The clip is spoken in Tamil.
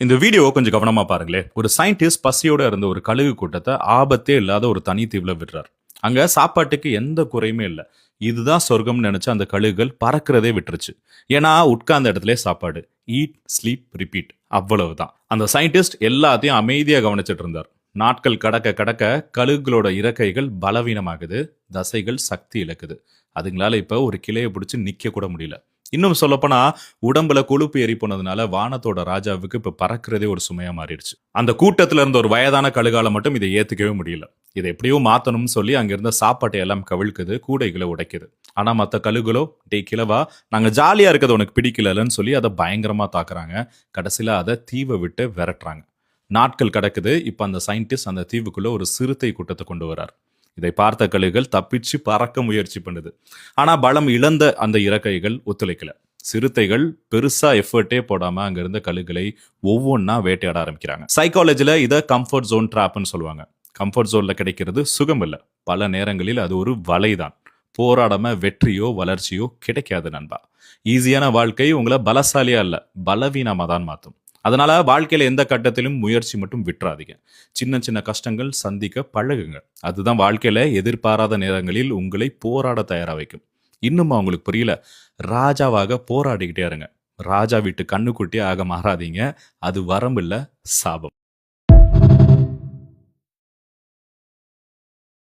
இந்த வீடியோவை கொஞ்சம் கவனமா பாருங்களேன். ஒரு சயின்டிஸ்ட் பசியோட இருந்த ஒரு கழுகு கூட்டத்தை ஆபத்தே இல்லாத ஒரு தனி தீவுல விடுறார். அங்க சாப்பாட்டுக்கு எந்த குறையுமே இல்ல. இதுதான் சொர்க்கம்னு நினைச்ச அந்த கழுகுகள் பறக்கிறதே விட்டுருச்சு. ஏன்னா உட்கார்ந்த இடத்துல சாப்பாடு. Eat, sleep, repeat. அவ்வளவுதான். அந்த சயின்டிஸ்ட் எல்லாத்தையும் அமைதியா கவனிச்சிட்டு இருந்தார். நாட்கள் கடக்க கடக்க கழுகுகளோட இறக்கைகள் பலவீனமாகுது, தசைகள் சக்தி இழக்குது. அதுங்களால இப்ப ஒரு கிளையை பிடிச்சு நிக்க கூட முடியல. இன்னும் சொல்லப்போனா உடம்புல கொழுப்பு ஏறி போனதுனால வானத்தோட ராஜாவுக்கு இப்ப பறக்கிறதே ஒரு சுமையா மாறிடுச்சு. அந்த கூட்டத்துல இருந்த ஒரு வயதான கழுகால மட்டும் இதை ஏத்துக்கவே முடியல. இதை எப்படியோ மாத்தணும்னு சொல்லி அங்க இருந்த சாப்பாட்டை எல்லாம் கவிழ்க்குது, கூடைகளை உடைக்குது. ஆனா மத்த கழுகுகளோ, டே கிழவா, நாங்க ஜாலியா இருக்கிறது உனக்கு பிடிக்கலன்னு சொல்லி அதை பயங்கரமா தாக்குறாங்க. கடைசியில அதை தீவை விட்டு விரட்டுறாங்க. நாட்கள் கடக்குது. இப்ப அந்த சயின்டிஸ்ட் அந்த தீவுக்குள்ள ஒரு சிறுத்தை கூட்டத்தை கொண்டு வரார். இதை பார்த்த கழுகுகள் தப்பிச்சு பறக்க முயற்சி பண்ணுது. ஆனா பலம் இழந்த அந்த இறக்கைகள் ஒத்துழைக்கல. சிறுத்தைகள் பெருசா எஃபர்ட்டே போடாம அங்க இருந்த கழுகுகளை ஒவ்வொன்னா வேட்டையாட ஆரம்பிக்கிறாங்க. சைக்காலஜில இதை கம்ஃபர்ட் ஜோன் ட்ராப்னு சொல்லுவாங்க. கம்ஃபர்ட் ஜோன்ல கிடைக்கிறது சுகம் இல்ல, பல நேரங்களில் அது ஒரு வலைதான். போராடாம வெற்றியோ வளர்ச்சியோ கிடைக்காது நண்பா. ஈஸியான வாழ்க்கை உங்களை பலசாலியா இல்ல, பலவீனமா தான் மாத்தும். அதனால வாழ்க்கையில எந்த கட்டத்திலும் முயற்சி மட்டும் விட்டுறாதீங்க. சின்ன சின்ன கஷ்டங்கள் சந்திக்க பழகுங்க. அதுதான் வாழ்க்கையில எதிர்பாராத நேரங்களில் உங்களை போராட தயாரா வைக்கும். இன்னும் அவங்களுக்கு புரியல, ராஜாவாக போராடிக்கிட்டே இருங்க. ராஜா வீட்டு கண்ணுக்குட்டியே ஆக மாறாதீங்க. அது வரம்பில்ல, சாபம்.